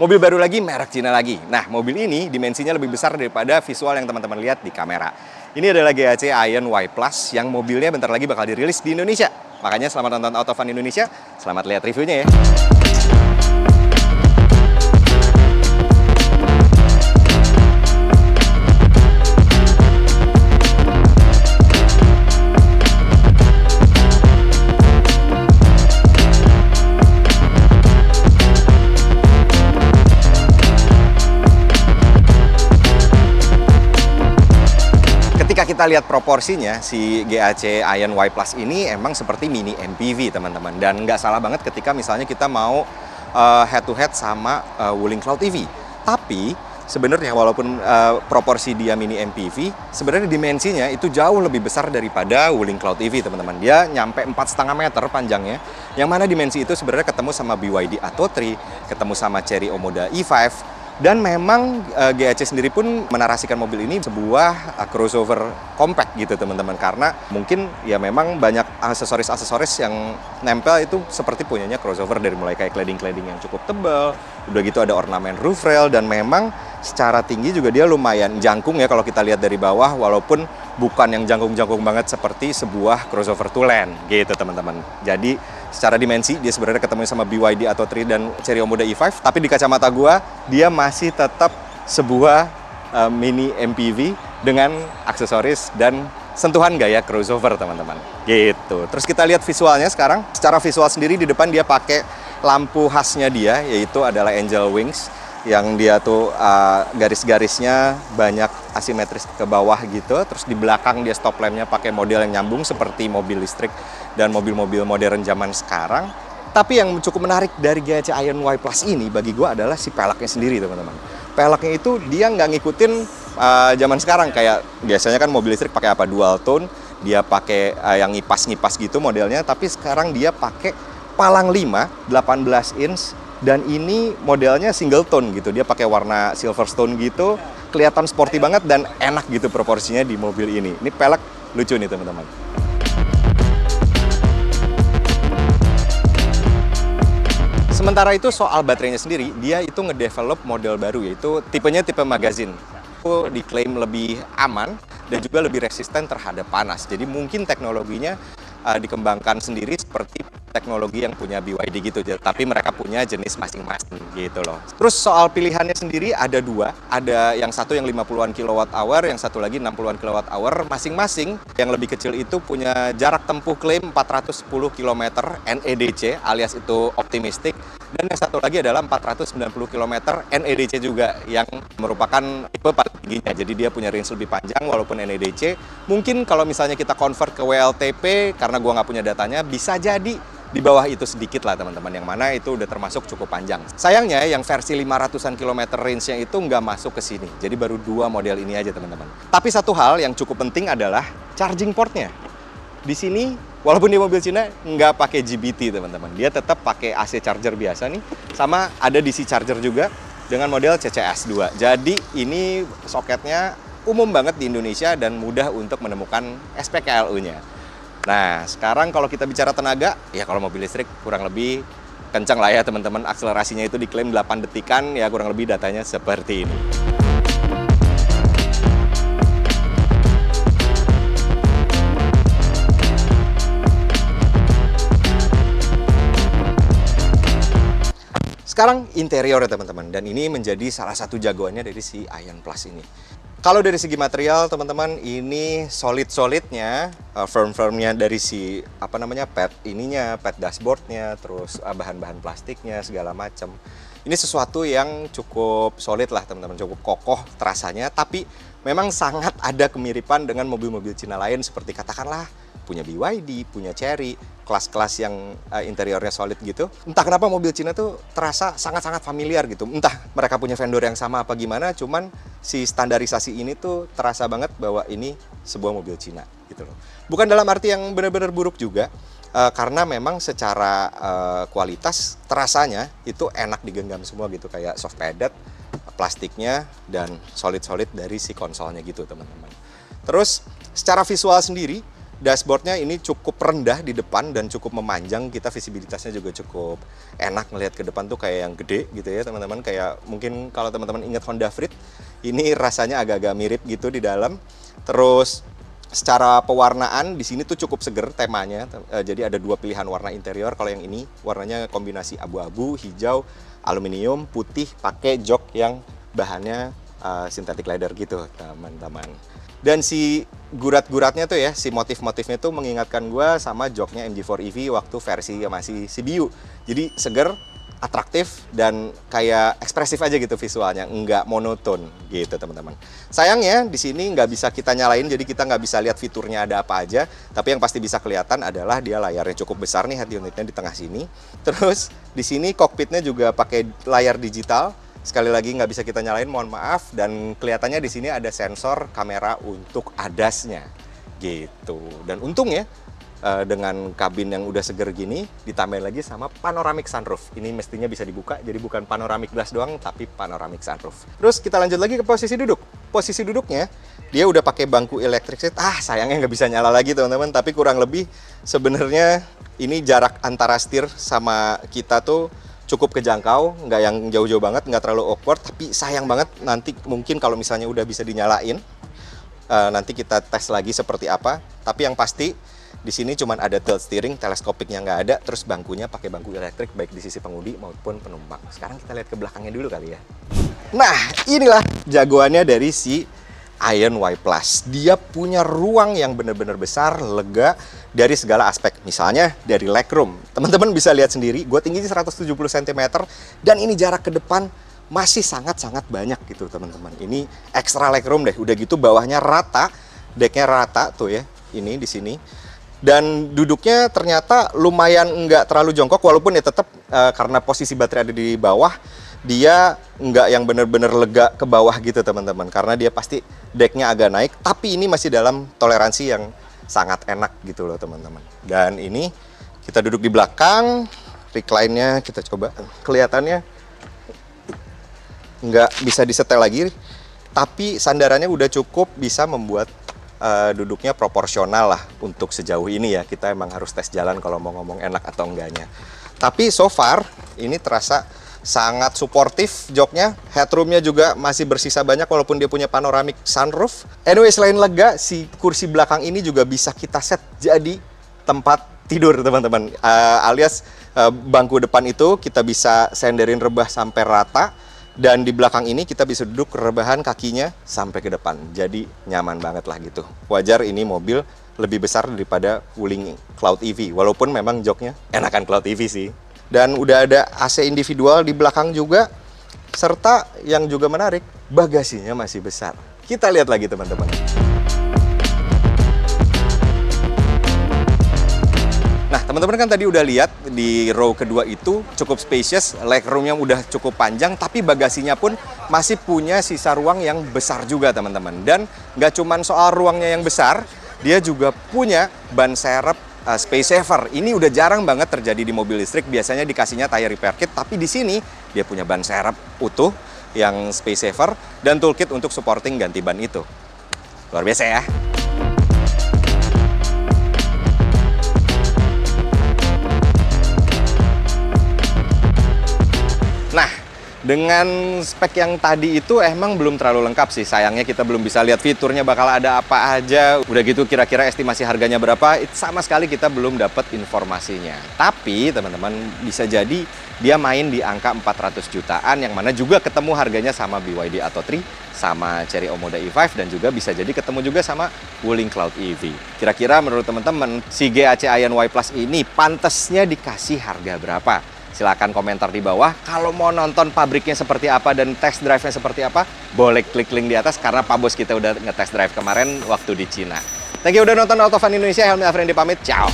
Mobil baru lagi, merek Cina lagi. Nah, mobil ini dimensinya lebih besar daripada visual yang teman-teman lihat di kamera. Ini adalah GAC Aion Y Plus yang mobilnya bentar lagi bakal dirilis di Indonesia. Makanya selamat nonton Auto Fun Indonesia, selamat lihat reviewnya ya. Ketika kita lihat proporsinya, si GAC Aion Y Plus ini emang seperti mini MPV teman-teman. Dan nggak salah banget ketika misalnya kita mau head to head sama Wuling Cloud EV. Tapi sebenarnya walaupun proporsi dia mini MPV, sebenarnya dimensinya itu jauh lebih besar daripada Wuling Cloud EV teman-teman. Dia nyampe 4,5 meter panjangnya, yang mana dimensi itu sebenarnya ketemu sama BYD Atto 3, ketemu sama Chery Omoda E5. Dan memang GAC sendiri pun menarasikan mobil ini sebuah crossover compact gitu teman-teman. Karena mungkin ya memang banyak aksesoris-aksesoris yang nempel itu seperti punyanya crossover, dari mulai kayak cladding-cladding yang cukup tebal. Udah gitu ada ornamen roof rail, dan memang secara tinggi juga dia lumayan jangkung ya kalau kita lihat dari bawah. Walaupun bukan yang jangkung-jangkung banget seperti sebuah crossover two lane gitu teman-teman. Jadi secara dimensi dia sebenarnya ketemu sama BYD Atto 3 dan Chery Omoda E5, tapi di kacamata gua dia masih tetap sebuah mini MPV dengan aksesoris dan sentuhan gaya crossover teman-teman. Gitu. Terus kita lihat visualnya sekarang. Secara visual sendiri di depan dia pakai lampu khasnya dia, yaitu adalah Angel Wings, yang dia tuh garis-garisnya banyak asimetris ke bawah gitu. Terus di belakang dia stop lampnya pakai model yang nyambung seperti mobil listrik dan mobil-mobil modern zaman sekarang. Tapi yang cukup menarik dari GAC Aion Y Plus ini bagi gue adalah si peleknya sendiri teman-teman. Peleknya itu dia nggak ngikutin zaman sekarang, kayak biasanya kan mobil listrik pakai apa, dual tone, dia pakai yang ngipas-ngipas gitu modelnya. Tapi sekarang dia pakai palang 5 18 inch. Dan ini modelnya single tone gitu, dia pakai warna Silverstone gitu, kelihatan sporty banget dan enak gitu proporsinya di mobil ini. Ini pelek lucu nih teman-teman. Sementara itu soal baterainya sendiri, dia itu ngedevelop model baru, yaitu tipenya tipe magazine. Itu diklaim lebih aman dan juga lebih resisten terhadap panas. Jadi mungkin teknologinya dikembangkan sendiri seperti teknologi yang punya BYD gitu, tapi mereka punya jenis masing-masing gitu loh. Terus soal pilihannya sendiri ada dua, ada yang satu yang 50-an kWh, yang satu lagi 60-an kWh, masing-masing. Yang lebih kecil itu punya jarak tempuh klaim 410 km NEDC alias itu optimistic, dan yang satu lagi adalah 490 km NEDC juga, yang merupakan tipe paling tingginya. Jadi dia punya range lebih panjang walaupun NEDC. Mungkin kalau misalnya kita convert ke WLTP, karena gua nggak punya datanya, bisa jadi di bawah itu sedikit lah teman-teman, yang mana itu udah termasuk cukup panjang. Sayangnya yang versi 500-an kilometer range-nya itu nggak masuk ke sini. Jadi baru dua model ini aja teman-teman. Tapi satu hal yang cukup penting adalah charging portnya. Di sini, walaupun di mobil Cina nggak pakai GBT teman-teman, dia tetap pakai AC charger biasa nih, sama ada DC charger juga dengan model CCS2. Jadi ini soketnya umum banget di Indonesia dan mudah untuk menemukan SPKLU-nya. Nah, sekarang kalau kita bicara tenaga, ya kalau mobil listrik kurang lebih kencang lah ya teman-teman. Akselerasinya itu diklaim 8 detikan, ya kurang lebih datanya seperti ini. Sekarang interior ya teman-teman, dan ini menjadi salah satu jagoannya dari si Aion Plus ini. Kalau dari segi material teman-teman, ini solid-solidnya, firm-firmnya dari si pad ininya, pad dashboardnya, terus bahan-bahan plastiknya segala macam. Ini sesuatu yang cukup solid lah teman-teman, cukup kokoh terasanya, tapi memang sangat ada kemiripan dengan mobil-mobil Cina lain seperti katakanlah punya BYD, punya Chery, kelas-kelas yang interiornya solid gitu. Entah kenapa mobil Cina tuh terasa sangat-sangat familiar gitu. Entah mereka punya vendor yang sama apa gimana, cuman si standarisasi ini tuh terasa banget bahwa ini sebuah mobil Cina gitu loh. Bukan dalam arti yang benar-benar buruk juga, karena memang secara kualitas terasanya itu enak digenggam semua gitu, kayak soft padded, plastiknya, dan solid-solid dari si konsolnya gitu teman-teman. Terus secara visual sendiri, Dashboardnya ini cukup rendah di depan dan cukup memanjang, kita visibilitasnya juga cukup enak ngelihat ke depan tuh kayak yang gede gitu ya teman-teman. Kayak mungkin kalau teman-teman ingat Honda Freed, ini rasanya agak-agak mirip gitu di dalam. Terus secara pewarnaan di sini tuh cukup seger temanya. Jadi ada 2 pilihan warna interior. Kalau yang ini warnanya kombinasi abu-abu, hijau, aluminium, putih, pakai jok yang bahannya synthetic leather gitu teman-teman. Dan si gurat-guratnya tuh ya, si motif-motifnya tuh mengingatkan gue sama joknya MG4 EV waktu versi yang masih CBU. Jadi seger, atraktif, dan kayak ekspresif aja gitu visualnya, nggak monoton gitu teman-teman. Sayangnya di sini nggak bisa kita nyalain, jadi kita nggak bisa lihat fiturnya ada apa aja. Tapi yang pasti bisa kelihatan adalah dia layarnya cukup besar nih, head unitnya di tengah sini. Terus di sini cockpitnya juga pakai layar digital. Sekali lagi nggak bisa kita nyalain, mohon maaf. Dan kelihatannya di sini ada sensor kamera untuk ADAS-nya gitu. Dan untungnya dengan kabin yang udah seger gini, ditambahin lagi sama panoramic sunroof. Ini mestinya bisa dibuka, jadi bukan panoramic glass doang, tapi panoramic sunroof. Terus kita lanjut lagi ke posisi duduk. Posisi duduknya, dia udah pakai bangku electric seat. Sayangnya nggak bisa nyala lagi teman-teman, tapi kurang lebih sebenarnya ini jarak antara setir sama kita tuh cukup kejangkau, nggak yang jauh-jauh banget, nggak terlalu awkward, tapi sayang banget nanti mungkin kalau misalnya udah bisa dinyalain, nanti kita tes lagi seperti apa. Tapi yang pasti di sini cuma ada tilt steering, teleskopiknya nggak ada, terus bangkunya pakai bangku elektrik baik di sisi pengemudi maupun penumpang. Sekarang kita lihat ke belakangnya dulu kali ya. Nah, inilah jagoannya dari si Ion Y Plus. Dia punya ruang yang benar-benar besar, lega dari segala aspek. Misalnya dari legroom. Teman-teman bisa lihat sendiri, gue tinggi 170 cm dan ini jarak ke depan masih sangat-sangat banyak gitu teman-teman. Ini extra legroom deh. Udah gitu bawahnya rata, decknya rata tuh ya. Ini di sini. Dan duduknya ternyata lumayan nggak terlalu jongkok, walaupun ya tetap karena posisi baterai ada di bawah, dia nggak yang bener-bener lega ke bawah gitu teman-teman, karena dia pasti decknya agak naik, tapi ini masih dalam toleransi yang sangat enak gitu loh teman-teman. Dan ini kita duduk di belakang, recline-nya kita coba, kelihatannya nggak bisa disetel lagi, tapi sandarannya udah cukup bisa membuat duduknya proporsional lah untuk sejauh ini ya. Kita emang harus tes jalan kalau mau ngomong enak atau enggaknya. Tapi so far ini terasa sangat suportif joknya, headroomnya juga masih bersisa banyak walaupun dia punya panoramic sunroof. Anyway, selain lega, si kursi belakang ini juga bisa kita set jadi tempat tidur teman-teman. Alias bangku depan itu kita bisa senderin rebah sampai rata. Dan di belakang ini kita bisa duduk rebahan kakinya sampai ke depan. Jadi nyaman banget lah gitu. Wajar ini mobil lebih besar daripada Wuling Cloud EV. Walaupun memang joknya enakan Cloud EV sih. Dan udah ada AC individual di belakang juga. Serta yang juga menarik, bagasinya masih besar. Kita lihat lagi teman-teman. Nah, teman-teman kan tadi udah lihat di row kedua itu cukup spacious, legroomnya udah cukup panjang, tapi bagasinya pun masih punya sisa ruang yang besar juga teman-teman. Dan nggak cuma soal ruangnya yang besar, dia juga punya ban serep space saver. Ini udah jarang banget terjadi di mobil listrik, biasanya dikasihnya tire repair kit, tapi di sini dia punya ban serep utuh yang space saver dan toolkit untuk supporting ganti ban itu. Luar biasa ya. Nah, dengan spek yang tadi itu emang belum terlalu lengkap sih. Sayangnya kita belum bisa lihat fiturnya bakal ada apa aja. Udah gitu kira-kira estimasi harganya berapa, sama sekali kita belum dapat informasinya. Tapi teman-teman bisa jadi dia main di angka 400 jutaan, yang mana juga ketemu harganya sama BYD Atto 3, sama Chery Omoda E5, dan juga bisa jadi ketemu juga sama Wuling Cloud EV. Kira-kira menurut teman-teman, si GAC Ion Y Plus ini pantesnya dikasih harga berapa? Silahkan komentar di bawah. Kalau mau nonton pabriknya seperti apa dan test drive-nya seperti apa, boleh klik link di atas karena Pak Bos kita udah nge-test drive kemarin waktu di Cina. Thank you udah nonton Autofun Indonesia. Helmi Afrindi pamit. Ciao.